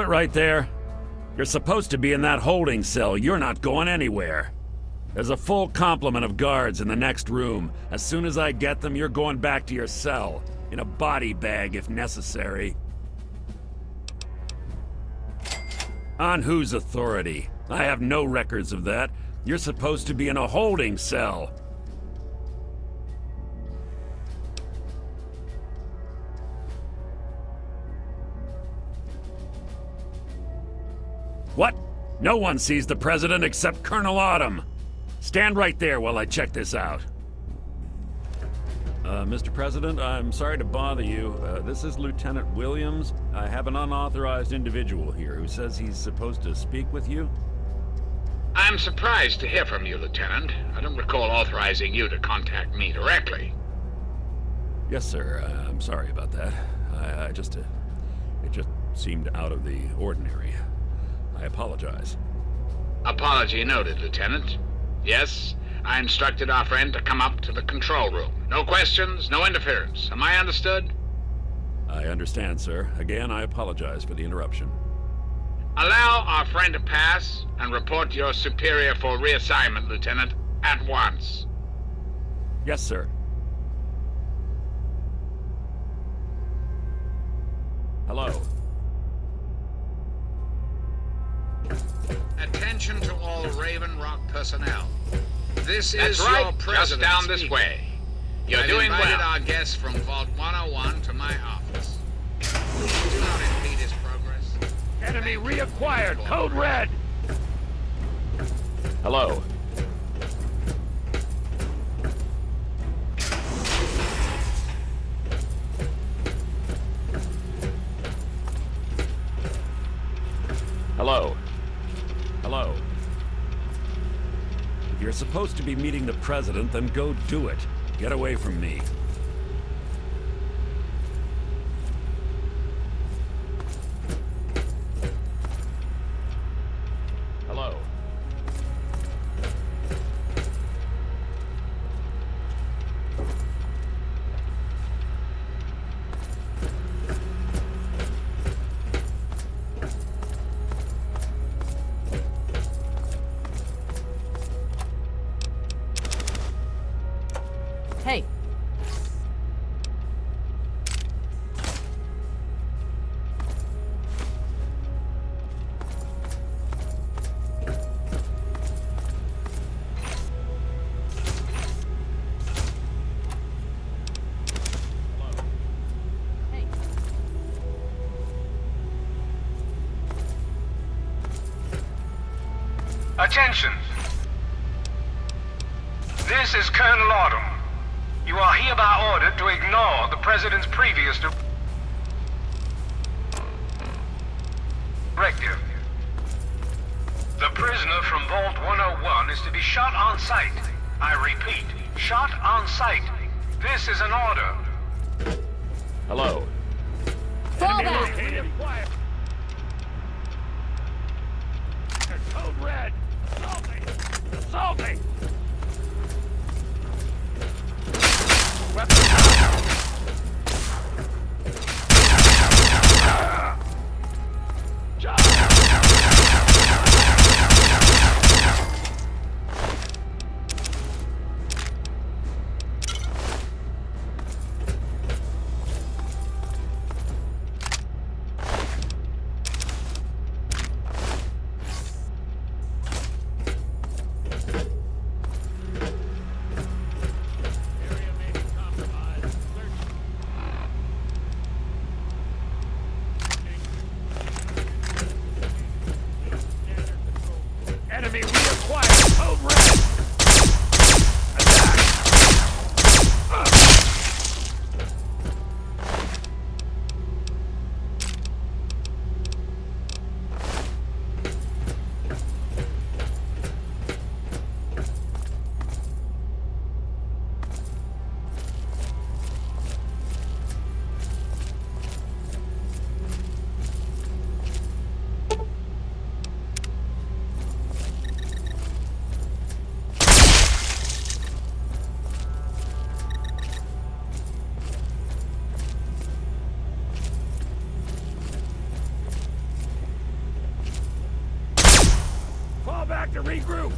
it right there. You're supposed to be in that holding cell. You're not going anywhere. There's a full complement of guards in the next room. As soon as I get them, you're going back to your cell. In a body bag if necessary. On whose authority? I have no records of that. You're supposed to be in a holding cell. What? No one sees the president except Colonel Autumn. Stand right there while I check this out. Mr. President, I'm sorry to bother you. This is Lieutenant Williams. I have an unauthorized individual here who says he's supposed to speak with you. I'm surprised to hear from you, Lieutenant. I don't recall authorizing you to contact me directly. Yes, sir. I'm sorry about that. It just seemed out of the ordinary. I apologize. Apology noted, Lieutenant. Yes, I instructed our friend to come up to the control room. No questions, no interference. Am I understood? I understand, sir. Again, I apologize for the interruption. Allow our friend to pass and report to your superior for reassignment, Lieutenant, at once. Yes, sir. Hello. Attention to all Raven Rock personnel. This That's is right. your president. Just down this speaking. way. You're I've doing invited well. our guests from Vault 101 to my office. Please do not impede his progress. Enemy reacquired. Code Red. Hello. Hello. Hello. If you're supposed to be meeting the president, then go do it. Get away from me. Hello. Hey. Hey. Attention! This is Colonel Autumn. You are hereby ordered to ignore the President's previous directive. The prisoner from Vault 101 is to be shot on sight. I repeat, shot on sight. This is an order. Hello. Fall back! Code Red. Assault me. Assault me. Enemy reacquired. Code Red. back to regroup!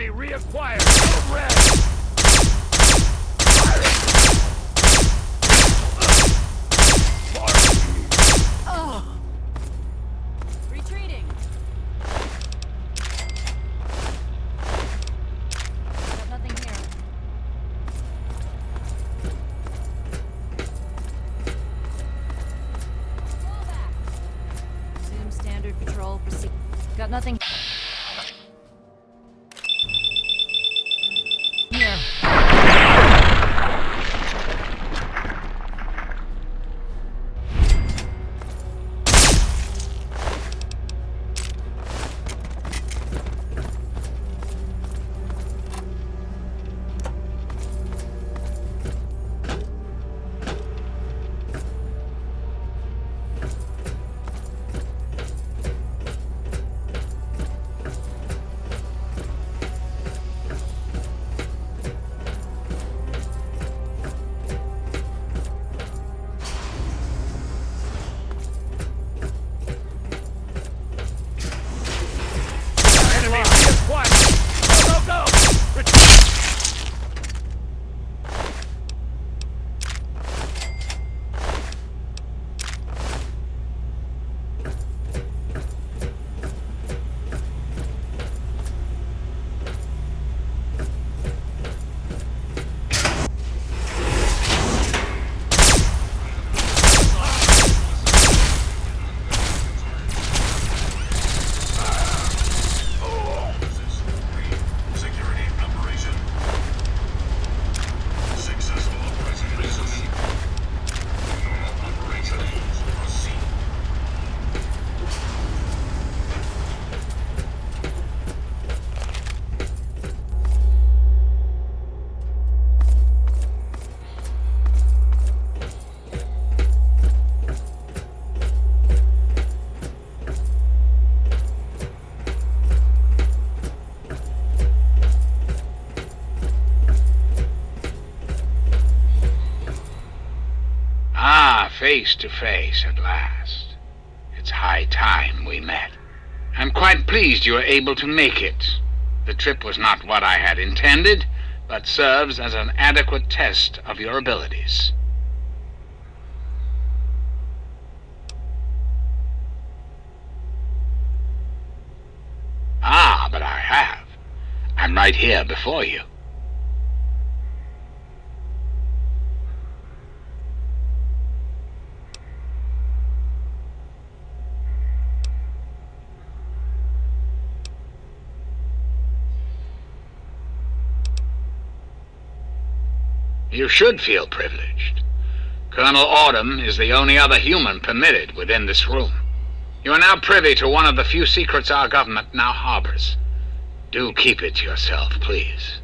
Enemy reacquired. Move red. Retreating. Got nothing here. Fall back. Resume standard patrol proceed. Got nothing here. Enemy reacquired. Go, go, go. Retreat. Security operation. Successful operation. Operation proceed. Ah, face to face at last. It's high time we met. I'm quite pleased you were able to make it. The trip was not what I had intended, but serves as an adequate test of your abilities. Ah, but I have. I'm right here before you. You should feel privileged. Colonel Autumn is the only other human permitted within this room. You are now privy to one of the few secrets our government now harbors. Do keep it to yourself, please.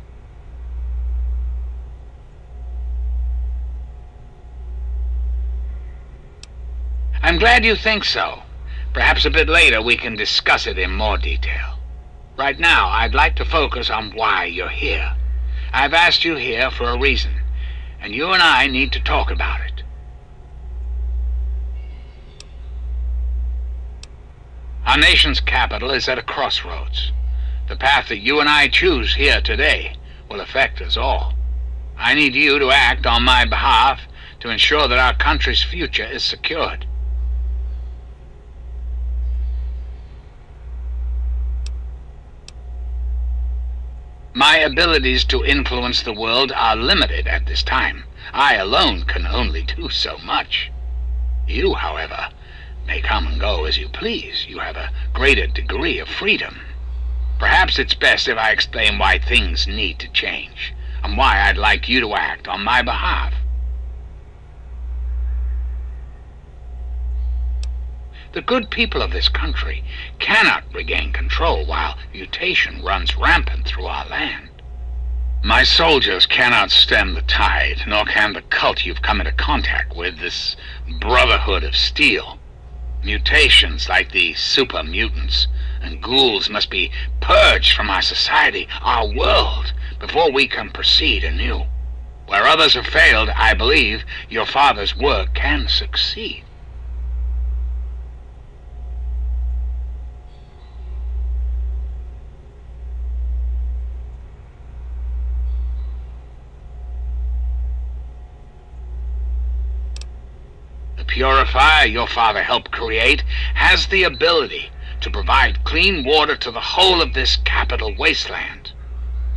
I'm glad you think so. Perhaps a bit later we can discuss it in more detail. Right now, I'd like to focus on why you're here. I've asked you here for a reason, and you and I need to talk about it. Our nation's capital is at a crossroads. The path that you and I choose here today will affect us all. I need you to act on my behalf to ensure that our country's future is secured. My abilities to influence the world are limited at this time. I alone can only do so much. You, however, may come and go as you please. You have a greater degree of freedom. Perhaps it's best if I explain why things need to change, and why I'd like you to act on my behalf. The good people of this country cannot regain control while mutation runs rampant through our land. My soldiers cannot stem the tide, nor can the cult you've come into contact with, this Brotherhood of Steel. Mutations like the super mutants and ghouls must be purged from our society, our world, before we can proceed anew. Where others have failed, I believe your father's work can succeed. purifier your father helped create has the ability to provide clean water to the whole of this capital wasteland.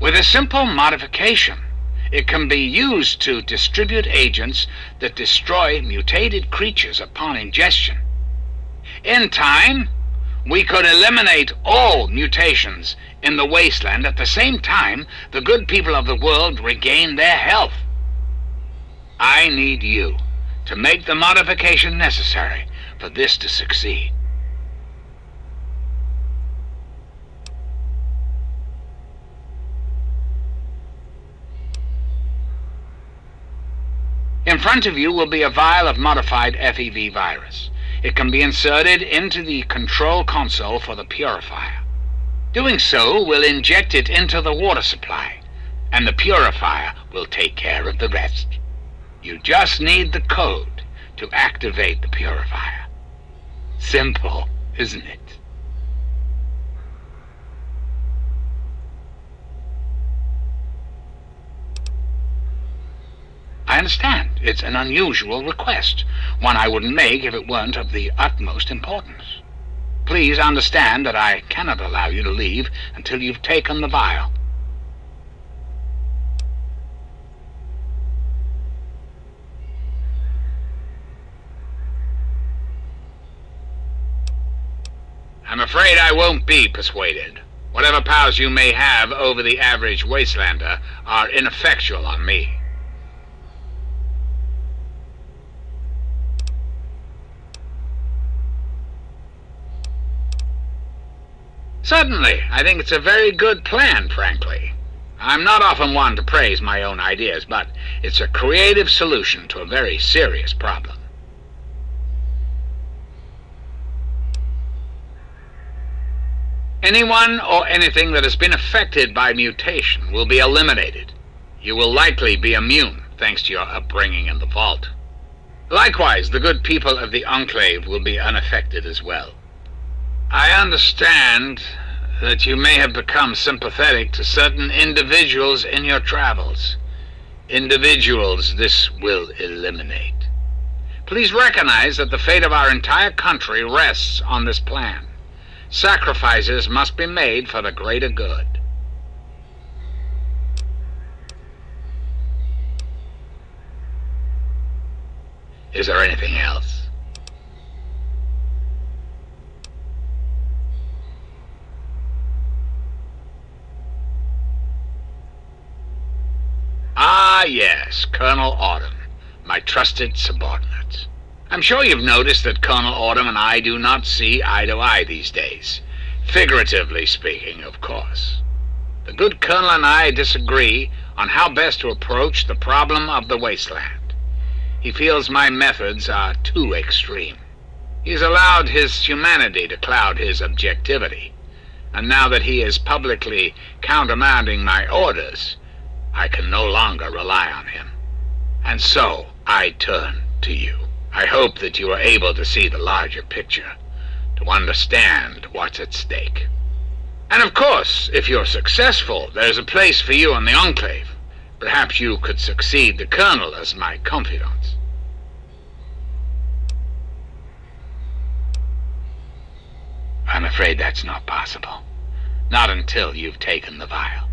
With a simple modification, it can be used to distribute agents that destroy mutated creatures upon ingestion. In time, we could eliminate all mutations in the wasteland at the same time the good people of the world regain their health. I need you to make the modification necessary for this to succeed. In front of you will be a vial of modified FEV virus. It can be inserted into the control console for the purifier. Doing so will inject it into the water supply, and the purifier will take care of the rest. You just need the code to activate the purifier. Simple, isn't it? I understand. It's an unusual request, one I wouldn't make if it weren't of the utmost importance. Please understand that I cannot allow you to leave until you've taken the vial. I'm afraid I won't be persuaded. Whatever powers you may have over the average wastelander are ineffectual on me. Certainly, I think it's a very good plan, frankly. I'm not often one to praise my own ideas, but it's a creative solution to a very serious problem. Anyone or anything that has been affected by mutation will be eliminated. You will likely be immune, thanks to your upbringing in the vault. Likewise, the good people of the Enclave will be unaffected as well. I understand that you may have become sympathetic to certain individuals in your travels. Individuals this will eliminate. Please recognize that the fate of our entire country rests on this plan. Sacrifices must be made for the greater good. Is there anything else? Ah, yes, Colonel Autumn, my trusted subordinate. I'm sure you've noticed that Colonel Autumn and I do not see eye to eye these days. Figuratively speaking, of course. The good Colonel and I disagree on how best to approach the problem of the wasteland. He feels my methods are too extreme. He's allowed his humanity to cloud his objectivity. And now that he is publicly countermanding my orders, I can no longer rely on him. And so I turn to you. I hope that you are able to see the larger picture, to understand what's at stake. And of course, if you're successful, there's a place for you in the Enclave. Perhaps you could succeed the Colonel as my confidant. I'm afraid that's not possible. Not until you've taken the vial.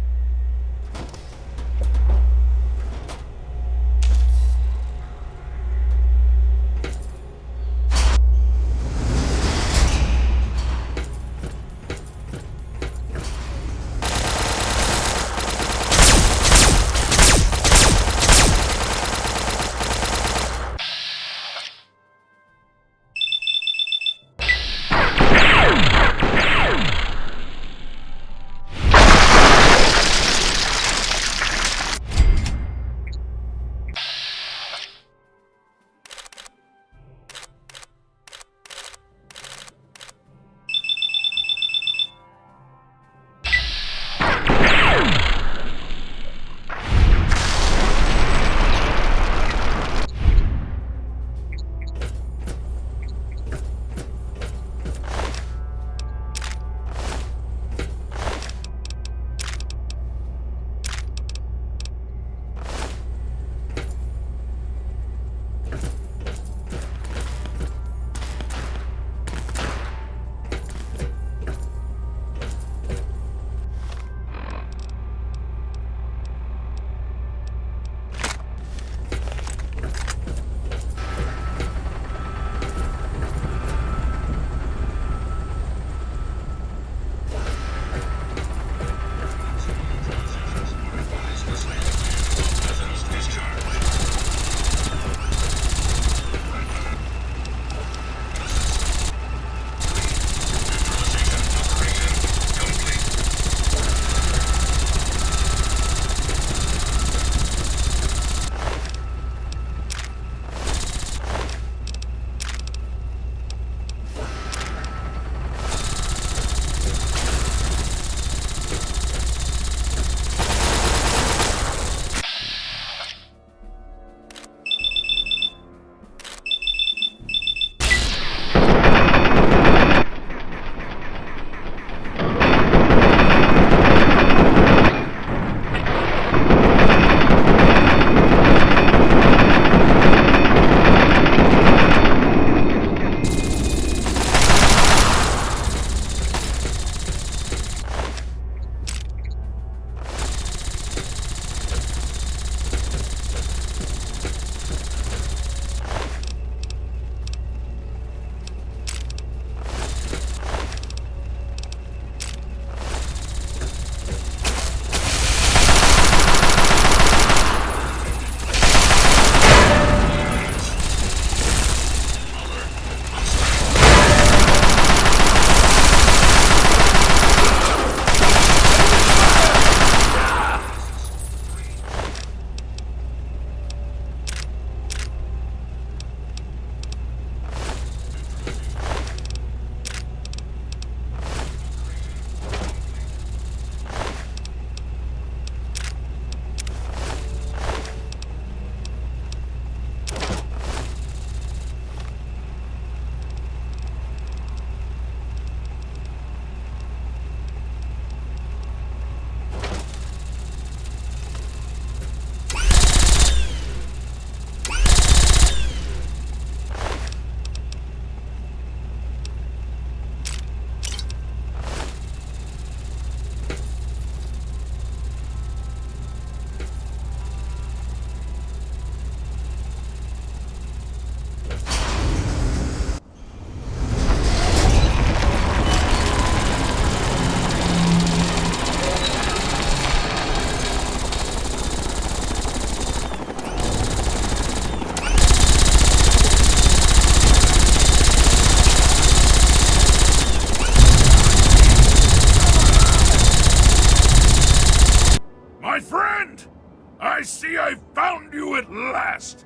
I've found you at last!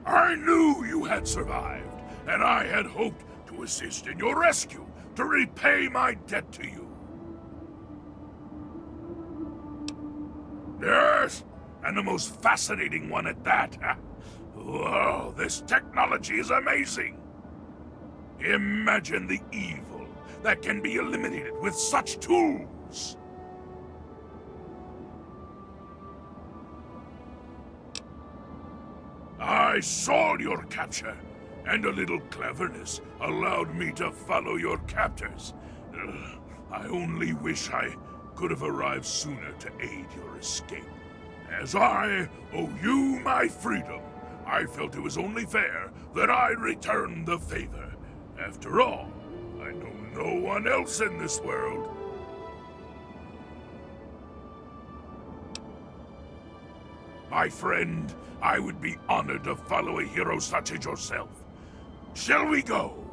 I knew you had survived, and I had hoped to assist in your rescue, to repay my debt to you. Yes, and the most fascinating one at that. Whoa, this technology is amazing! Imagine the evil that can be eliminated with such tools! I saw your capture, and a little cleverness allowed me to follow your captors. I only wish I could have arrived sooner to aid your escape. As I owe you my freedom, I felt it was only fair that I return the favor. After all, I know no one else in this world. My friend, I would be honored to follow a hero such as yourself. Shall we go?